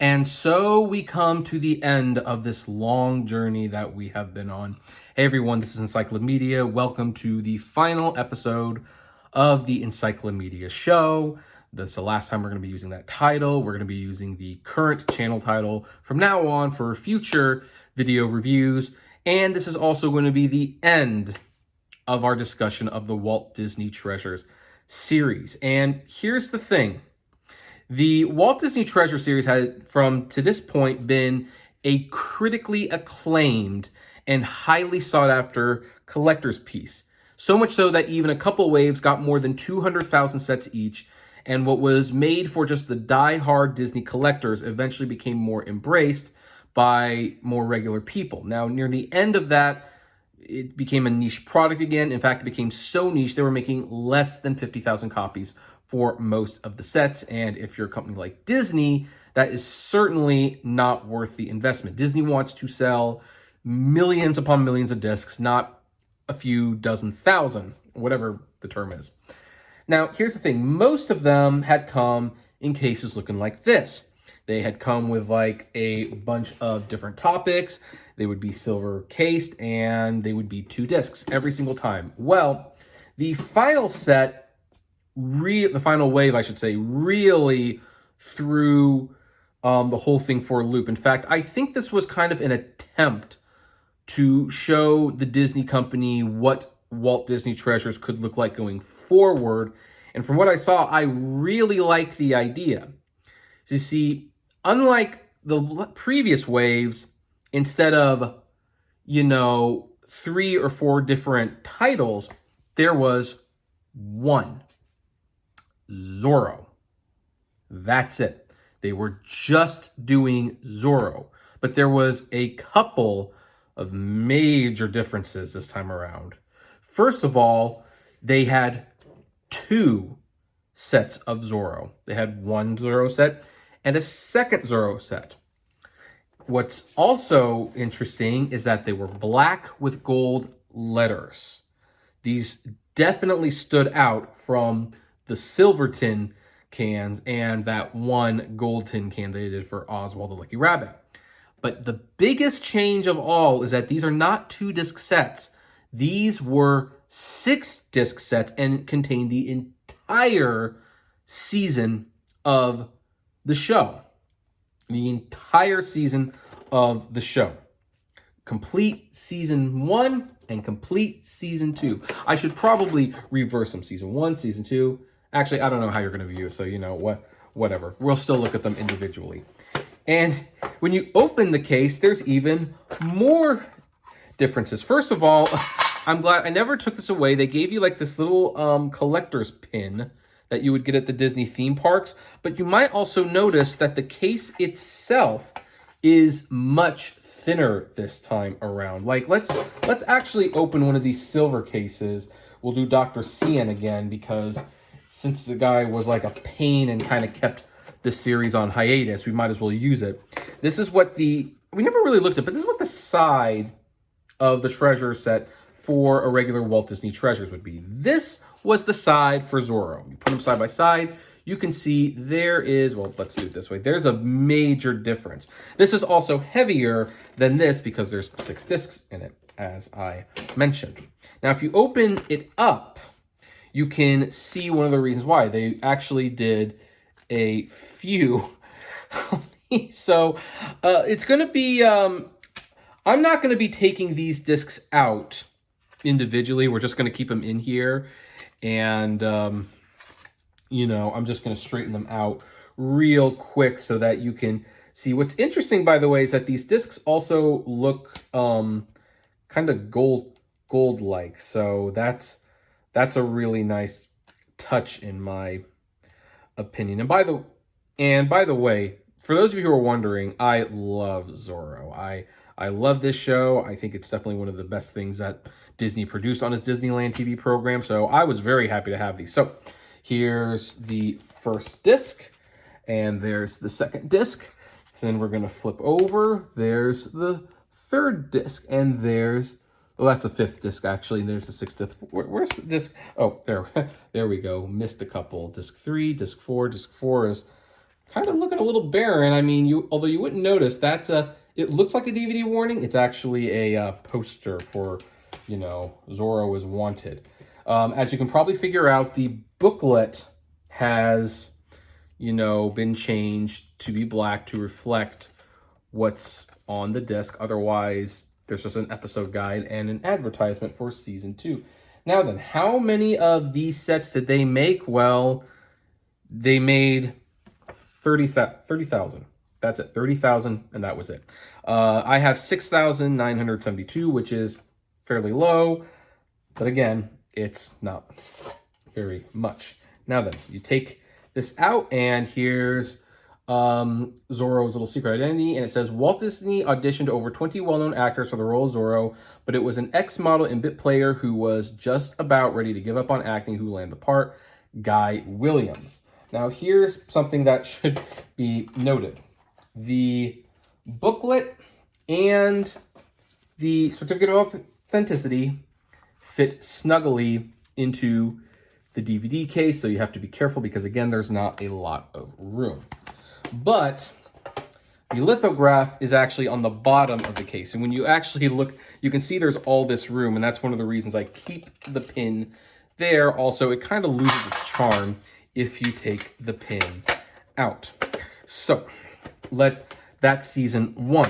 And so we come to the end of this long journey that we have been on. Hey everyone, this is Encyclomedia. Welcome to the final episode of the Encyclomedia show. That's the last time we're going to be using that title. We're going to be using the current channel title from now on for future video reviews. And this is also going to be the end of our discussion of the Walt Disney Treasures series. And here's the thing. The Walt Disney Treasure series had, from to this point, been a critically acclaimed and highly sought after collector's piece. So much so that even a couple waves got more than 200,000 sets each, and what was made for just the die-hard Disney collectors eventually became more embraced by more regular people. Now, near the end of that, it became a niche product again. In fact, it became so niche, they were making less than 50,000 copies for most of the sets. And if you're a company like Disney, that is certainly not worth the investment. Disney wants to sell millions upon millions of discs, not a few dozen thousand, whatever the term is. Now, here's the thing. Most of them had come in cases looking like this. They had come with like a bunch of different topics. They would be silver cased and they would be 2 discs every single time. Well, the final set, the final wave, I should say, really threw the whole thing for a loop. In fact, I think this was kind of an attempt to show the Disney company what Walt Disney Treasures could look like going forward. And from what I saw, I really liked the idea. So you see, unlike the previous waves, instead of, 3 or 4 different titles, there was one. Zorro. That's it. They were just doing Zorro. But there was a couple of major differences this time around. First of all, they had 2 sets of Zorro. They had one Zorro set and a second Zorro set. What's also interesting is that they were black with gold letters. These definitely stood out from the silver tin cans and that one gold tin can they did for Oswald the Lucky Rabbit. But the biggest change of all is that these are not 2-disc sets. These were 6-disc sets and contained the entire season of the show. The entire season of the show. Complete season 1 and complete season 2. I should probably reverse them. Season 1, season 2. Actually, I don't know how you're going to view it, so whatever. We'll still look at them individually. And when you open the case, there's even more differences. First of all, I'm glad I never took this away. They gave you like this little collector's pin that you would get at the Disney theme parks. But you might also notice that the case itself is much thinner this time around. Like, let's actually open one of these silver cases. We'll do Dr. Cian again, because since the guy was like a pain and kind of kept the series on hiatus, we might as well use it. This is what we never really looked at, but this is what the side of the treasure set for a regular Walt Disney Treasures would be. This was the side for Zorro. You put them side by side, you can see there is, well, let's do it this way. There's a major difference. This is also heavier than this because there's 6 discs in it, as I mentioned. Now, if you open it up, you can see one of the reasons why. They actually did a few. So it's going to be, I'm not going to be taking these discs out individually. We're just going to keep them in here. And, I'm just going to straighten them out real quick so that you can see. What's interesting, by the way, is that these discs also look kind of gold-like. So that's a really nice touch in my opinion. And by the way, for those of you who are wondering, I love Zorro. I love this show. I think it's definitely one of the best things that Disney produced on his Disneyland TV program. So I was very happy to have these. So here's the first disc, and there's the second disc. So then we're going to flip over. There's the third disc, and there's, well, that's the 5th disc, actually, and there's the 6th disc. Where's the disc? Oh, there we go. Missed a couple. Disc 3, disc 4. Disc 4 is kind of looking a little barren. I mean, although you wouldn't notice, it looks like a DVD warning. It's actually a poster for, Zorro is Wanted. As you can probably figure out, the booklet has, been changed to be black to reflect what's on the disc. Otherwise, there's just an episode guide and an advertisement for season 2. Now then, how many of these sets did they make? Well, they made 30,000. That's it, 30,000, and that was it. I have 6,972, which is fairly low, but again, it's not very much. Now then, you take this out, and here's Zorro's little secret identity, and it says Walt Disney auditioned over 20 well-known actors for the role of Zorro, but it was an ex-model and bit player who was just about ready to give up on acting who landed the part, Guy Williams. Now here's something that should be noted. The booklet and the certificate of authenticity fit snugly into the DVD case, so you have to be careful because, again, there's not a lot of room. But the lithograph is actually on the bottom of the case. And when you actually look, you can see there's all this room, and that's one of the reasons I keep the pin there. Also, it kind of loses its charm if you take the pin out. So that's season 1.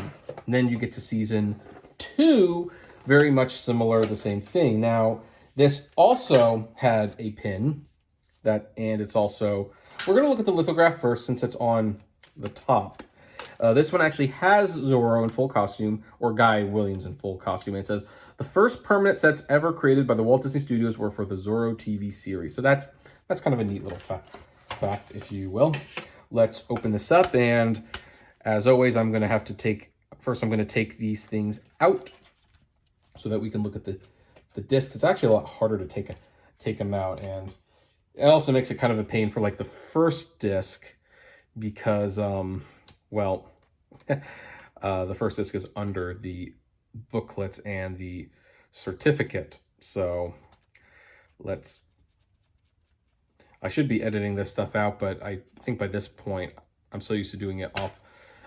And then you get to season 2, very much similar, the same thing. Now, this also had a pin, and it's also, we're going to look at the lithograph first since it's on the top. This one actually has Zorro in full costume, or Guy Williams in full costume. And it says, the first permanent sets ever created by the Walt Disney Studios were for the Zorro TV series. So that's kind of a neat little fact, if you will. Let's open this up, and as always, I'm going to take these things out so that we can look at the discs. It's actually a lot harder to take them out, and it also makes it kind of a pain for like the first disc because, the first disc is under the booklets and the certificate. So I should be editing this stuff out, but I think by this point, I'm so used to doing it off.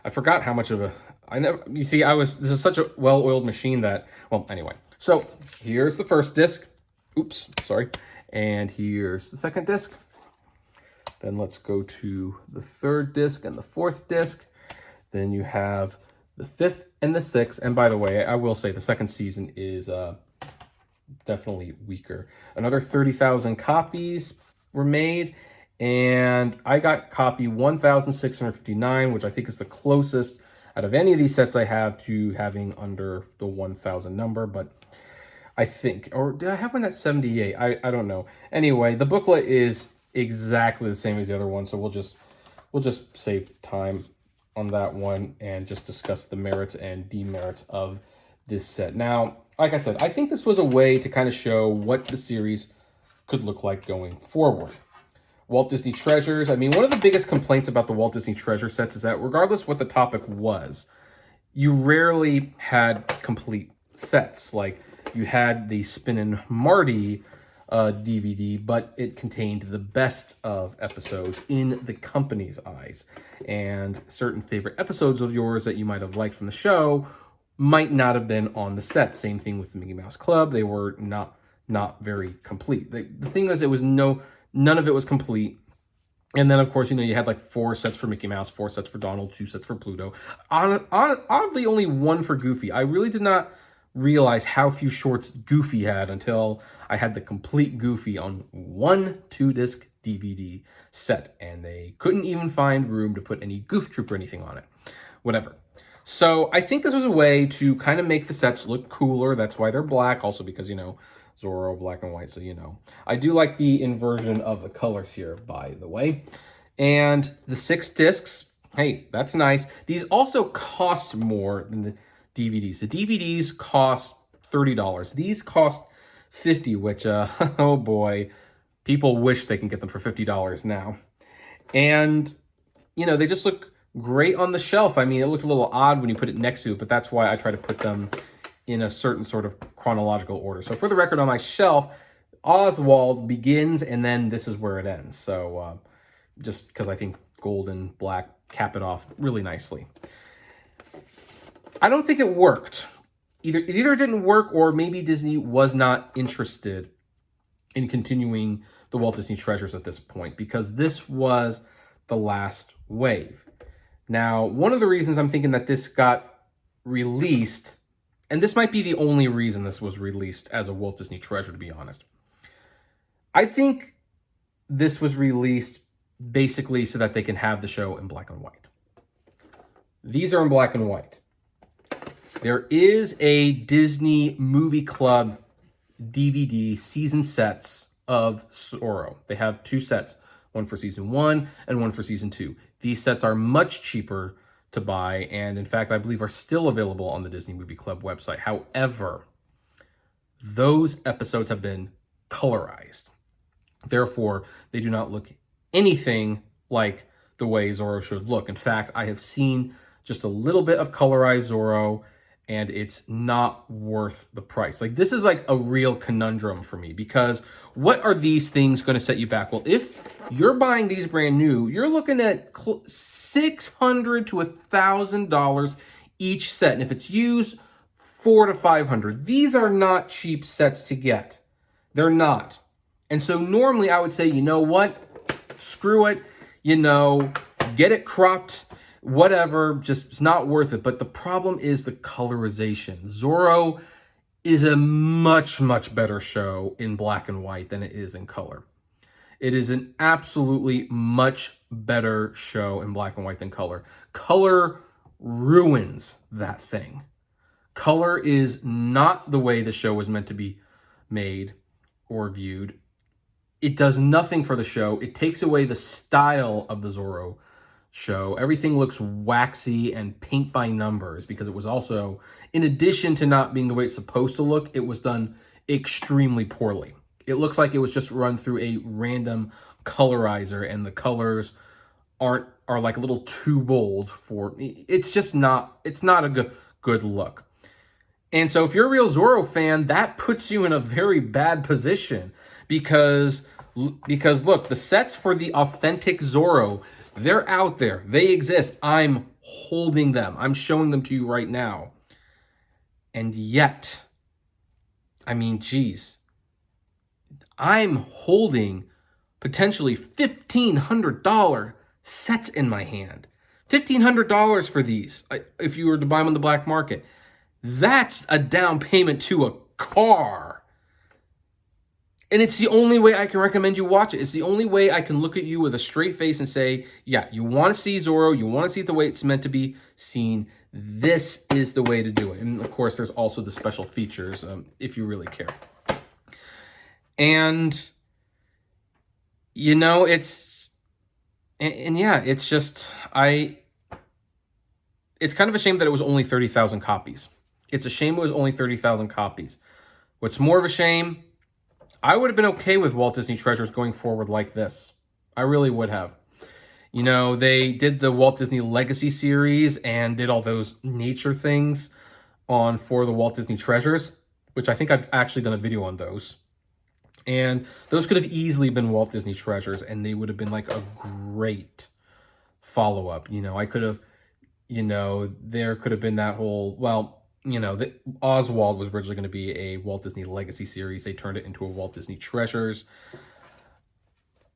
I forgot how much of this is such a well-oiled machine that, anyway. So here's the first disc. Oops, sorry. And here's the second disc. Then let's go to the third disc and the fourth disc. Then you have the fifth and the sixth. And by the way, I will say the second season is definitely weaker. Another 30,000 copies were made. And I got copy 1,659, which I think is the closest out of any of these sets I have to having under the 1,000 number. But I think, or did I have one at 78? I don't know. Anyway, the booklet is exactly the same as the other one, so we'll just save time on that one and just discuss the merits and demerits of this set. Now, like I said, I think this was a way to kind of show what the series could look like going forward. Walt Disney Treasures. I mean, one of the biggest complaints about the Walt Disney Treasure sets is that regardless what the topic was, you rarely had complete sets. Like, you had the Spinnin' Marty DVD, but it contained the best of episodes in the company's eyes. And certain favorite episodes of yours that you might have liked from the show might not have been on the set. Same thing with the Mickey Mouse Club. They were not very complete. The thing is, none of it was complete. And then, of course, you had like 4 sets for Mickey Mouse, 4 sets for Donald, 2 sets for Pluto. Oddly, only 1 for Goofy. I really did not realize how few shorts Goofy had until I had the complete Goofy on 1 2-disc DVD set. And they couldn't even find room to put any Goof Troop or anything on it. Whatever. So I think this was a way to kind of make the sets look cooler. That's why they're black. Also because, Zorro, black and white, so I do like the inversion of the colors here, by the way. And the 6 discs, hey, that's nice. These also cost more than the DVDs. The DVDs cost $30. These cost $50, which, oh boy, people wish they can get them for $50 now. And, they just look great on the shelf. I mean, it looked a little odd when you put it next to it, but that's why I try to put them in a certain sort of chronological order. So for the record, on my shelf, Oswald begins, and then this is where it ends. So just because I think gold and black cap it off really nicely. I don't think it worked. It either didn't work, or maybe Disney was not interested in continuing the Walt Disney Treasures at this point, because this was the last wave. Now, one of the reasons I'm thinking that this got released, and this might be the only reason this was released as a Walt Disney Treasure, to be honest. I think this was released basically so that they can have the show in black and white. These are in black and white. There is a Disney Movie Club DVD season sets of Zorro. They have 2 sets, one for season 1 and one for season 2. These sets are much cheaper to buy, and in fact, I believe are still available on the Disney Movie Club website. However, those episodes have been colorized. Therefore, they do not look anything like the way Zorro should look. In fact, I have seen just a little bit of colorized Zorro, and it's not worth the price. Like, this is like a real conundrum for me, because what are these things going to set you back? Well, if you're buying these brand new, you're looking at $600 to $1,000 each set. And if it's used, $400 to $500. These are not cheap sets to get. They're not. And so normally I would say, you know what? Screw it. You know, get it cropped, whatever, just it's not worth it. But the problem is the colorization. Zorro is a much, much better show in black and white than it is in color. It is an absolutely much better show in black and white than color. Color ruins that thing. Color is not the way the show was meant to be made or viewed. It does nothing for the show. It takes away the style of the Zorro show. Everything looks waxy and paint by numbers, because it was also, in addition to not being the way it's supposed to look, it was done extremely poorly. It looks like it was just run through a random colorizer, and the colors are like a little too bold for, it's just not, it's not a good look. And so if you're a real Zorro fan, that puts you in a very bad position, because look, the sets for the authentic Zorro, they're out there. They exist. I'm holding them. I'm showing them to you right now. And yet, I mean, geez, I'm holding potentially $1,500 sets in my hand. $1,500 for these, if you were to buy them on the black market. That's a down payment to a car. And it's the only way I can recommend you watch it. It's the only way I can look at you with a straight face and say, yeah, you want to see Zorro, you want to see it the way it's meant to be seen, this is the way to do it. And of course, there's also the special features, if you really care. And, you know, it's just, it's kind of a shame that it was only 30,000 copies. It's a shame it was only 30,000 copies. What's more of a shame, I would have been okay with Walt Disney Treasures going forward like this. I really would have. You know, they did the Walt Disney Legacy series and did all those nature things for the Walt Disney Treasures, which I think I've actually done a video on those. And those could have easily been Walt Disney Treasures, and they would have been like a great follow-up. You know, I could have, you know, there could have been that whole, well, you know, Oswald was originally going to be a Walt Disney Legacy series. They turned it into a Walt Disney Treasures.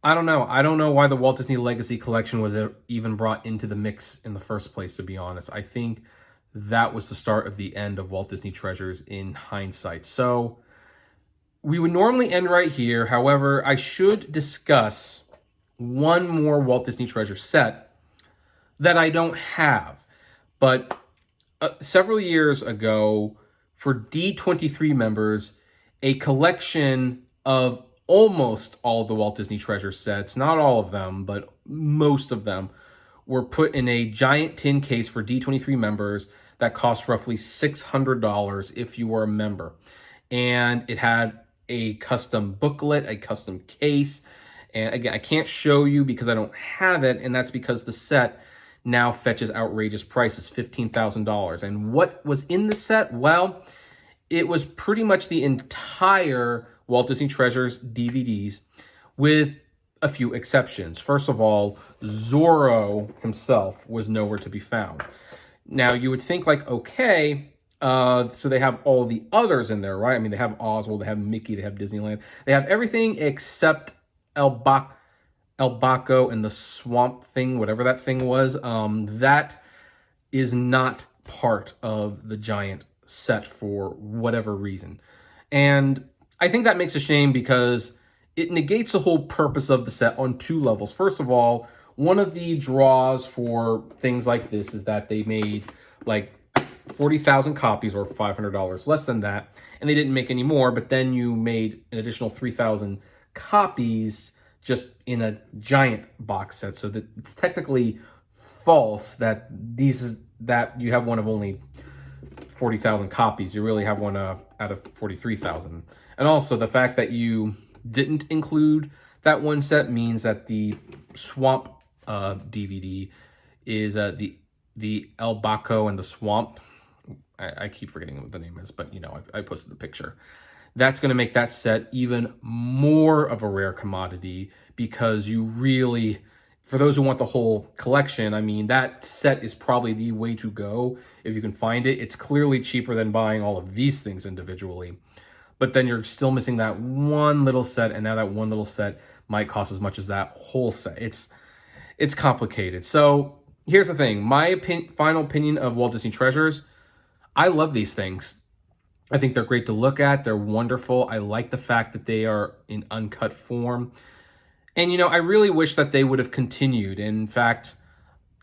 I don't know. I don't know why the Walt Disney Legacy collection was even brought into the mix in the first place, to be honest. I think that was the start of the end of Walt Disney Treasures in hindsight. So we would normally end right here. However, I should discuss one more Walt Disney Treasure set that I don't have. But several years ago, for D23 members, a collection of almost all of the Walt Disney Treasure sets, not all of them, but most of them, were put in a giant tin case for D23 members that cost roughly $600 if you were a member. And it had a custom booklet, a custom case. And again, I can't show you because I don't have it, and that's because the set now fetches outrageous prices, $15,000. And what was in the set? Well, it was pretty much the entire Walt Disney Treasures DVDs with a few exceptions. First of all, Zorro himself was nowhere to be found. Now, you would think like, okay, so they have all the others in there, right? I mean, they have Oswald, they have Mickey, they have Disneyland. They have everything except El Baco and the swamp thing, whatever that thing was. That is not part of the giant set for whatever reason. And I think that makes a shame because it negates the whole purpose of the set on two levels. First of all, one of the draws for things like this is that they made like 40,000 copies or $500, less than that, and they didn't make any more, but then you made an additional 3,000 copies just in a giant box set. So that it's technically false that that you have one of only 40,000 copies. You really have one out of 43,000. And also the fact that you didn't include that one set means that the Swamp DVD is the El Baco and the Swamp. I keep forgetting what the name is, but you know, I posted the picture. That's going to make that set even more of a rare commodity because you really, for those who want the whole collection, I mean, that set is probably the way to go if you can find it. It's clearly cheaper than buying all of these things individually. But then you're still missing that one little set, and now that one little set might cost as much as that whole set. It's complicated. So here's the thing. My final opinion of Walt Disney Treasures, I love these things. I think they're great to look at. They're wonderful. I like the fact that they are in uncut form. And, you know, I really wish that they would have continued. In fact,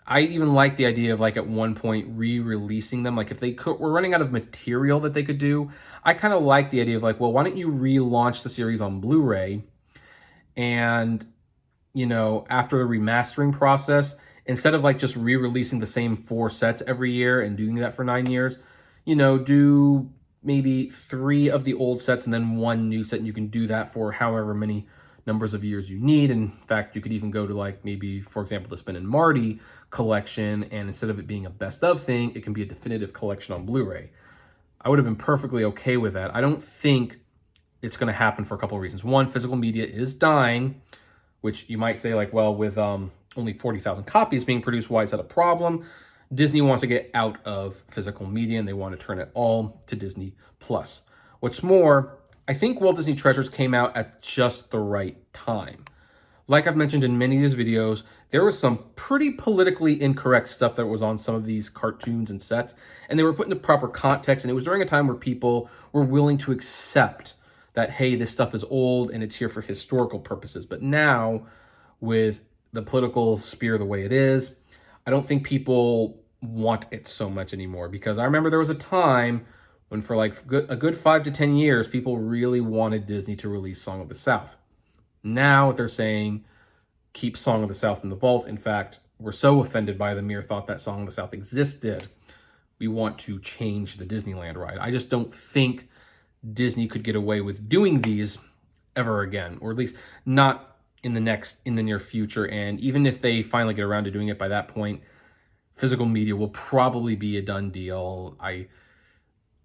I even like the idea of like at one point re-releasing them. Like if they were running out of material that they could do, I kind of like the idea of like, well, why don't you relaunch the series on Blu-ray and, you know, after the remastering process, instead of like just re-releasing the same 4 sets every year and doing that for 9 years, you know, do maybe 3 of the old sets and then 1 new set, and you can do that for however many numbers of years you need. In fact, you could even go to like maybe, for example, the Spin and Marty collection, and instead of it being a best of thing, it can be a definitive collection on Blu-ray. I would have been perfectly okay with that. I don't think it's going to happen for a couple of reasons. One, physical media is dying, which you might say like, well, with only 40,000 copies being produced, why is that a problem? Disney wants to get out of physical media and they want to turn it all to Disney Plus. What's more, I think Walt Disney Treasures came out at just the right time. Like I've mentioned in many of these videos, there was some pretty politically incorrect stuff that was on some of these cartoons and sets, and they were put into proper context, and it was during a time where people were willing to accept that, hey, this stuff is old and it's here for historical purposes. But now, with the political sphere the way it is, I don't think people want it so much anymore, because I remember there was a time when for like a good 5 to 10 years, people really wanted Disney to release Song of the South. Now they're saying, keep Song of the South in the vault. In fact, we're so offended by the mere thought that Song of the South existed, we want to change the Disneyland ride. I just don't think Disney could get away with doing these ever again, or at least not in the near future. And even if they finally get around to doing it by that point, physical media will probably be a done deal.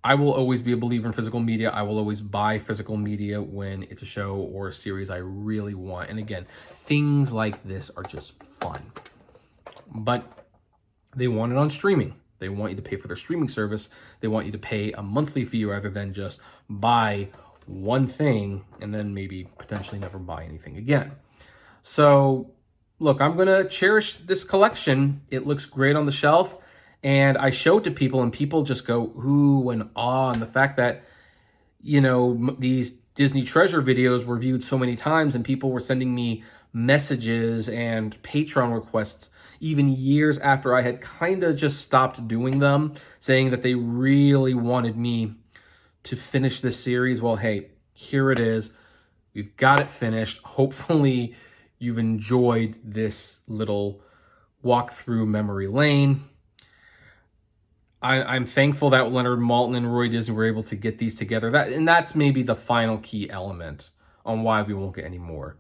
I will always be a believer in physical media. I will always buy physical media when it's a show or a series I really want. And again, things like this are just fun. But they want it on streaming. They want you to pay for their streaming service. They want you to pay a monthly fee rather than just buy one thing and then maybe potentially never buy anything again. So look, I'm going to cherish this collection. It looks great on the shelf. And I show it to people, and people just go ooh and ah, and the fact that, you know, these Disney Treasure videos were viewed so many times, and people were sending me messages and Patreon requests even years after I had kind of just stopped doing them, saying that they really wanted me to finish this series. Well, hey, here it is. We've got it finished. Hopefully you've enjoyed this little walk through memory lane. I'm thankful that Leonard Maltin and Roy Disney were able to get these together. That's maybe the final key element on why we won't get any more.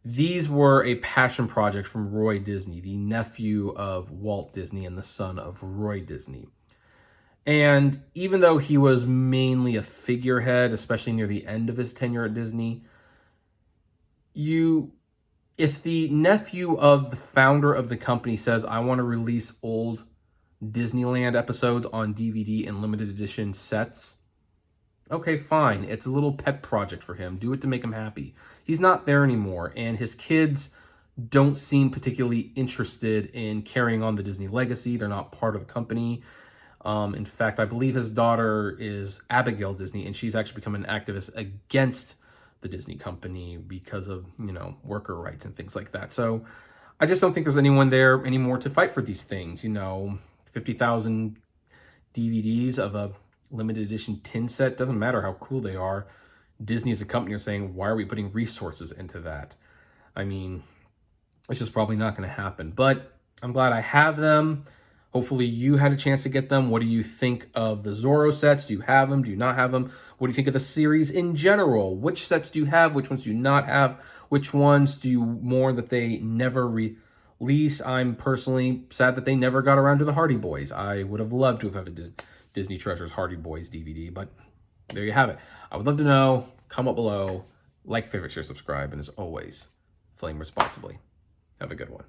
These were a passion project from Roy Disney, the nephew of Walt Disney and the son of Roy Disney. And even though he was mainly a figurehead, especially near the end of his tenure at Disney, you if the nephew of the founder of the company says, I want to release old Disneyland episodes on DVD and limited edition sets, okay, fine. It's a little pet project for him. Do it to make him happy. He's not there anymore, and his kids don't seem particularly interested in carrying on the Disney legacy. They're not part of the company. In fact, I believe his daughter is Abigail Disney, and she's actually become an activist against the Disney company because of, worker rights and things like that. So I just don't think there's anyone there anymore to fight for these things. 50,000 DVDs of a limited edition tin set, doesn't matter how cool they are. Disney as a company are saying, why are we putting resources into that? I mean, it's just probably not going to happen. But I'm glad I have them. Hopefully you had a chance to get them. What do you think of the Zorro sets? Do you have them? Do you not have them? What do you think of the series in general? Which sets do you have? Which ones do you not have? Which ones do you mourn that they never release? I'm personally sad that they never got around to the Hardy Boys. I would have loved to have had a Disney Treasures Hardy Boys DVD, but there you have it. I would love to know. Comment below. Like, favorite, share, subscribe, and as always, flame responsibly. Have a good one.